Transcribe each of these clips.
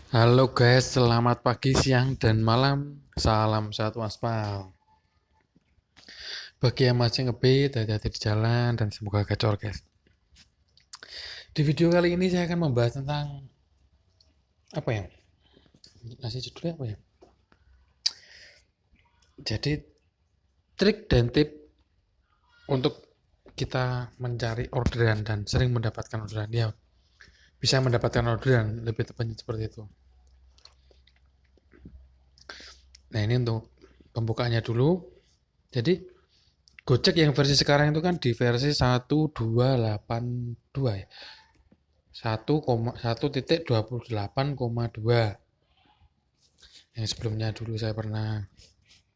Halo guys, selamat pagi, siang, dan malam. Salam satu aspal. Bagi yang masih ngebit, hati-hati di jalan, dan semoga gacor guys. Di video kali ini saya akan membahas tentang apa ya? Ngasih judulnya apa ya? Jadi trik dan tip untuk kita mencari orderan dan sering mendapatkan orderan. Ya, bisa mendapatkan orderan, lebih tepatnya seperti itu. Nah, ini untuk pembukaannya dulu. Jadi Gojek yang versi sekarang itu kan di versi 1282 ya. 1,1.28,2. Yang sebelumnya dulu saya pernah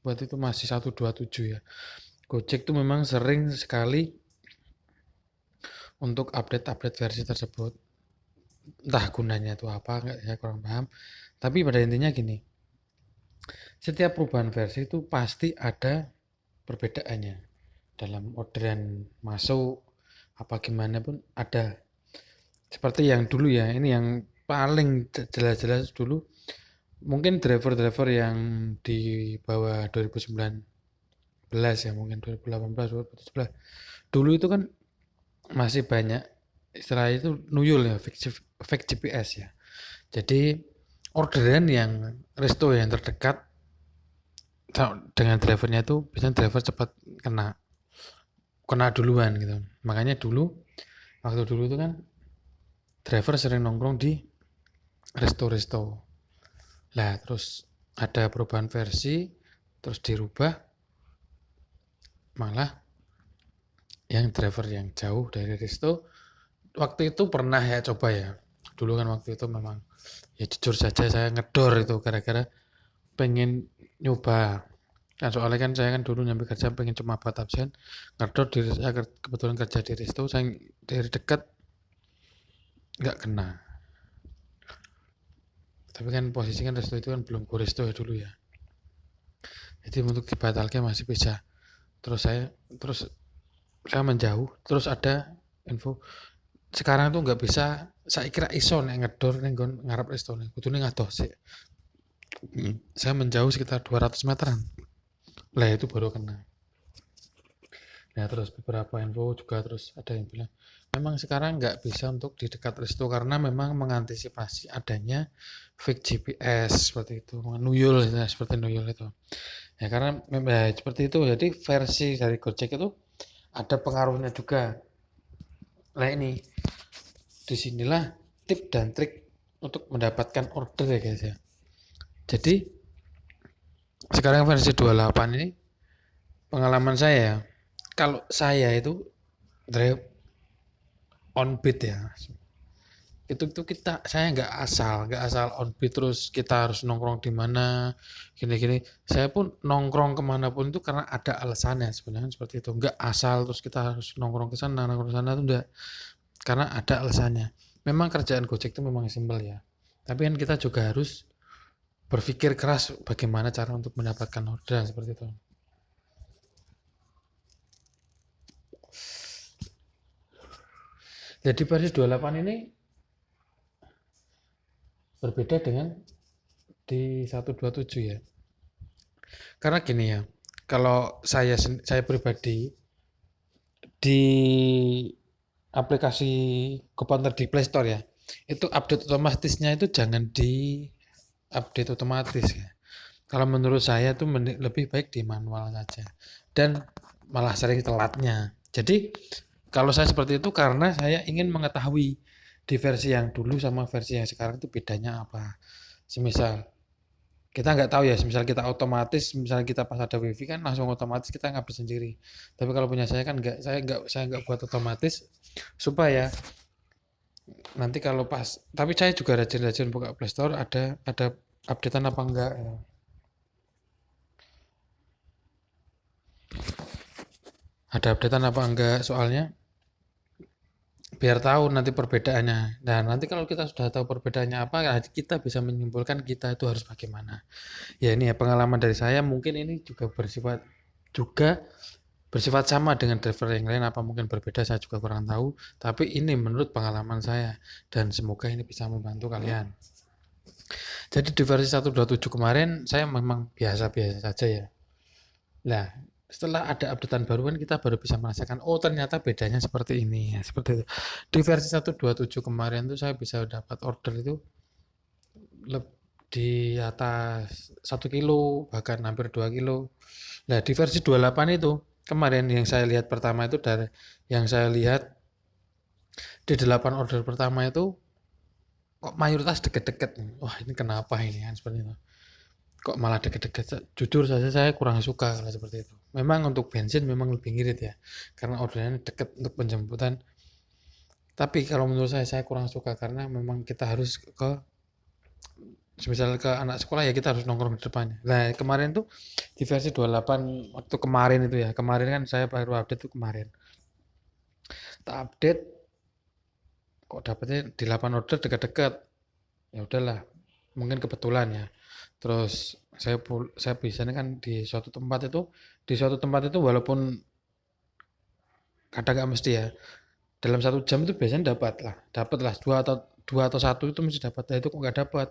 buat itu masih 127 ya. Gojek tuh memang sering sekali untuk update-update versi tersebut. Entah gunanya itu apa, nggak, saya kurang paham. Tapi pada intinya gini, setiap perubahan versi itu pasti ada perbedaannya. Dalam orderan masuk, apa gimana pun ada. Seperti yang dulu ya, ini yang paling jelas-jelas dulu. Mungkin driver-driver yang di bawah 2019 ya, mungkin 2018, 2017. Dulu itu kan masih banyak istilah itu nuyul ya, fake GPS ya. Jadi orderan yang resto yang terdekat dengan drivernya itu biasanya driver cepat kena kena duluan gitu. Makanya dulu waktu dulu itu kan driver sering nongkrong di resto-resto. Lah terus ada perubahan versi, terus dirubah, malah yang driver yang jauh dari resto. Waktu itu pernah ya coba ya. Dulu kan waktu itu memang ya jujur saja saya ngedor itu gara-gara pengen nyoba. Nah, soalnya kan saya kan dulu nyampe kerja pengen cuma buat absen, ngedor saya kebetulan kerja di resto, saya dari dekat nggak kena. Tapi kan posisi kan resto itu kan belum go resto ya dulu ya. Jadi untuk dibatalkan masih bisa. Terus saya menjauh, terus ada info sekarang tuh nggak bisa. Saya kira iso nek ngedor ning ngarep resto nih kudune ngadoh sih. Saya menjauh sekitar 200 meteran, lah itu baru kena. Nah terus beberapa info juga terus ada yang bilang memang sekarang nggak bisa untuk di dekat resto karena memang mengantisipasi adanya fake GPS seperti itu, nuyul ya, seperti nuyul itu ya. Karena ya, seperti itu, jadi versi dari Gojek itu ada pengaruhnya juga. Nah ini disinilah tip dan trik untuk mendapatkan order ya guys ya. Jadi sekarang versi 28 ini pengalaman saya ya, kalau saya itu drive on beat ya, itu kita saya nggak asal on beat terus kita harus nongkrong di mana gini-gini. Saya pun nongkrong kemana pun itu karena ada alasannya sebenarnya, seperti itu. Nggak asal terus kita harus nongkrong ke sana nongkrong ke sana itu enggak, karena ada alasannya. Memang kerjaan Gojek itu memang simpel ya, tapi kan kita juga harus berpikir keras bagaimana cara untuk mendapatkan orderan seperti itu. Jadi versi 28 ini berbeda dengan di 127 ya. Karena gini ya, kalau saya pribadi di aplikasi Counter di Play Store ya, itu update otomatisnya itu jangan di update otomatis ya. Kalau menurut saya tuh lebih baik di manual saja, dan malah sering telatnya. Jadi kalau saya seperti itu karena saya ingin mengetahui di versi yang dulu sama versi yang sekarang itu bedanya apa. Semisal kita nggak tahu ya, misal kita otomatis, misalnya kita pas ada wifi kan langsung otomatis kita ngapus sendiri. Tapi kalau punya saya kan nggak, saya nggak buat otomatis supaya nanti kalau pas, tapi saya juga rajin-rajin buka Play Store, ada updatean apa enggak ya. Ada updatean apa enggak, soalnya biar tahu nanti perbedaannya. Nah nanti kalau kita sudah tahu perbedaannya apa, kita bisa menyimpulkan kita itu harus bagaimana. Ya ini ya pengalaman dari saya, mungkin ini juga bersifat sama dengan driver yang lain, apa mungkin berbeda saya juga kurang tahu, tapi ini menurut pengalaman saya dan semoga ini bisa membantu kalian. Jadi di versi 1.27 kemarin saya memang biasa-biasa saja ya. Nah, setelah ada updatean baru kan kita baru bisa merasakan, oh ternyata bedanya seperti ini ya, seperti itu. Di versi 1.27 kemarin tuh saya bisa dapat order itu di atas 1 kilo, bahkan hampir 2 kilo. Nah, di versi 28 itu kemarin yang saya lihat pertama itu dari yang saya lihat di 8 order pertama itu kok mayoritas deket-deket. Wah, ini kenapa ini kan seperti itu. Kok malah deket-deket. Jujur saja saya kurang suka kalau seperti itu. Memang untuk bensin memang lebih ngirit ya. Karena ordernya deket untuk penjemputan. Tapi kalau menurut saya kurang suka karena memang kita harus ke misal ke anak sekolah ya kita harus nongkrong di depannya. Nah, kemarin tuh di versi 28 waktu kemarin itu ya. Kemarin kan saya baru update tuh kemarin. Tak update kok dapetnya di 8 order dekat-dekat. Ya udahlah, mungkin kebetulan ya. Terus saya biasanya kan di suatu tempat itu walaupun kadang nggak mesti ya. Dalam 1 jam itu biasanya dapat lah dua atau satu itu mesti dapat. Nah, itu kok nggak dapat.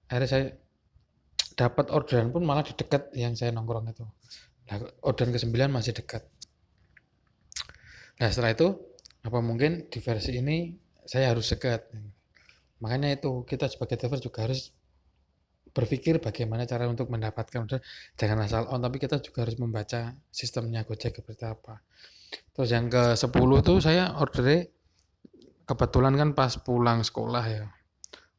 Akhirnya saya dapat orderan pun malah di dekat yang saya nongkrong itu. Nah, orderan ke-9 masih dekat. Nah, setelah itu apa mungkin di versi ini saya harus dekat. Makanya itu kita sebagai driver juga harus berpikir bagaimana cara untuk mendapatkan order. Jangan asal on, tapi kita juga harus membaca sistemnya Gojek seperti apa. Terus yang ke-10 tuh saya ordernya kebetulan kan pas pulang sekolah ya.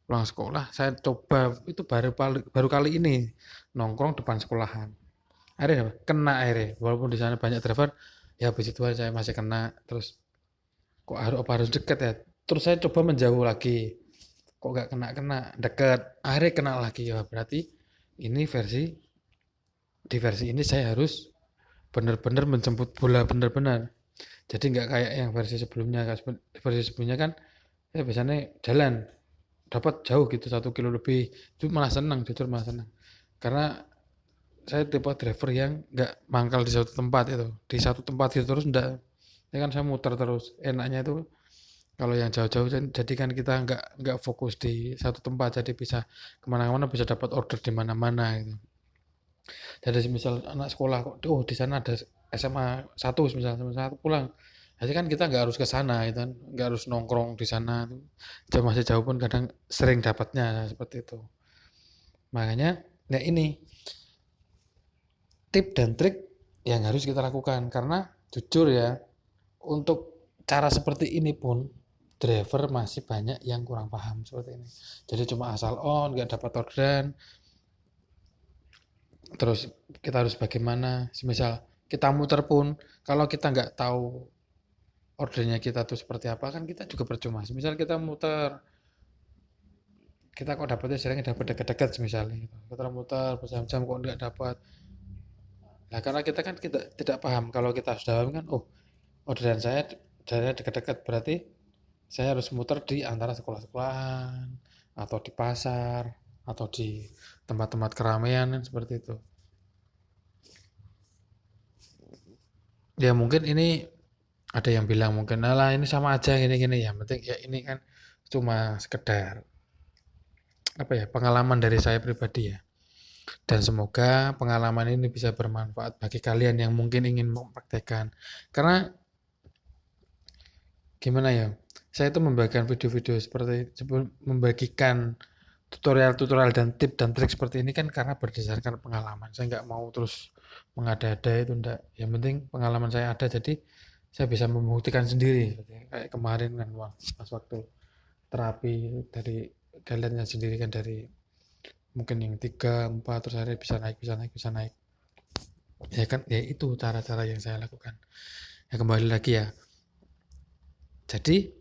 Pulang sekolah saya coba itu baru kali ini nongkrong depan sekolahan. Akhirnya kena walaupun di sana banyak driver ya puji Tuhan saya masih kena. Terus kok harus deket ya, terus saya coba menjauh lagi kok gak kena deket, akhirnya kena lagi. Ya berarti ini di versi ini saya harus benar-benar menjemput bola benar-benar, jadi nggak kayak yang versi sebelumnya kan ya biasanya jalan dapat jauh gitu 1 kilo lebih, itu malah senang, jujur malah senang karena saya tipe driver yang nggak mangkal di satu tempat, itu di satu tempat gitu terus enggak ya kan, saya muter terus. Enaknya itu kalau yang jauh-jauh jadi kan kita nggak fokus di satu tempat, jadi bisa kemana-mana, bisa dapat order di mana-mana gitu. Jadi misal anak sekolah kok, oh di sana ada SMA 1 misal SMA 1 pulang. Jadi kan kita nggak harus ke sana gitu kan, nggak harus nongkrong di sana. Jauh masih jauh pun kadang sering dapatnya seperti itu. Makanya nah ini tip dan trik yang harus kita lakukan karena jujur ya, untuk cara seperti ini pun driver masih banyak yang kurang paham seperti ini. Jadi cuma asal on, nggak dapat orderan. Terus kita harus bagaimana? Semisal kita muter pun, kalau kita nggak tahu ordernya kita tuh seperti apa, kan kita juga percuma. Semisal kita muter, kita kok dapetnya seringnya dapat dekat-dekat misalnya gitu. Kita muter berjam-jam kok nggak dapat. Nah karena kita kan tidak paham, kalau kita sudah paham kan, oh orderan saya jalannya dekat-dekat, berarti saya harus muter di antara sekolah-sekolahan atau di pasar atau di tempat-tempat keramaian seperti itu. Ya mungkin ini ada yang bilang mungkin lah ini sama aja gini-gini, ya penting ya ini kan cuma sekedar apa ya, pengalaman dari saya pribadi ya, dan semoga pengalaman ini bisa bermanfaat bagi kalian yang mungkin ingin mempraktekkan. Karena gimana ya, saya itu membagikan video-video membagikan tutorial-tutorial dan tip dan trik seperti ini kan karena berdasarkan pengalaman. Saya nggak mau terus mengada-ada, itu enggak. Yang penting pengalaman saya ada, jadi saya bisa membuktikan sendiri. Kayak kemarin kan pas waktu terapi dari kalian sendiri kan, dari mungkin yang 3, 4 terus akhirnya bisa naik. Ya kan, ya itu cara-cara yang saya lakukan. Ya kembali lagi ya. Jadi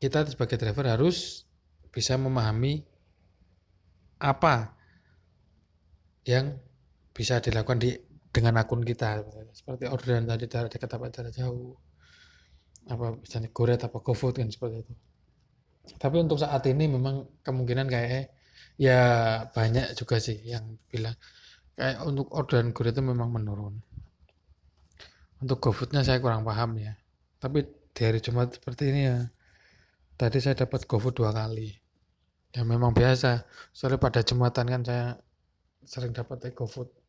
kita sebagai driver harus bisa memahami apa yang bisa dilakukan dengan akun kita, seperti orderan tadi dari dekat apa dari jauh, apa misalnya Goret apa GoFood kan seperti itu. Tapi untuk saat ini memang kemungkinan kayak ya banyak juga sih yang bilang kayak untuk orderan Goret itu memang menurun. Untuk GoFoodnya saya kurang paham ya. Tapi di hari Jumat seperti ini ya, tadi saya dapat GoFood 2 kali. Ya memang biasa. Soalnya pada Jumatan kan saya sering dapat GoFood.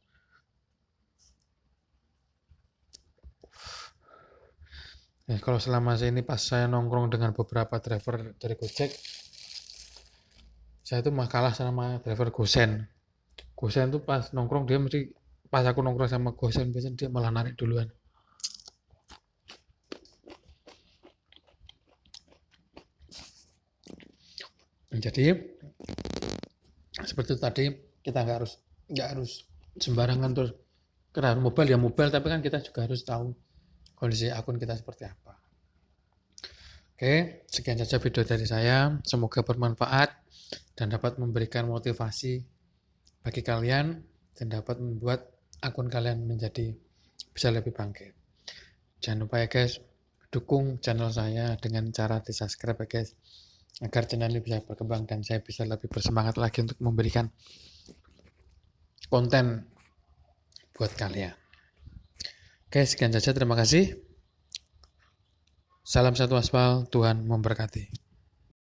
Ya, kalau selama ini pas saya nongkrong dengan beberapa driver dari Gojek, saya itu kalah sama driver Gosen. Gosen tuh pas nongkrong dia mesti, pas aku nongkrong sama Gosen biasanya dia malah narik duluan. Jadi seperti itu tadi, kita nggak harus sembarangan terus karena mobile ya mobile, tapi kan kita juga harus tahu kondisi akun kita seperti apa. Oke, sekian saja video dari saya. Semoga bermanfaat dan dapat memberikan motivasi bagi kalian dan dapat membuat akun kalian menjadi bisa lebih bangkit. Jangan lupa ya guys, dukung channel saya dengan cara di subscribe ya guys, agar channel ini bisa berkembang dan saya bisa lebih bersemangat lagi untuk memberikan konten buat kalian. Oke, sekian saja, terima kasih. Salam satu aspal, Tuhan memberkati.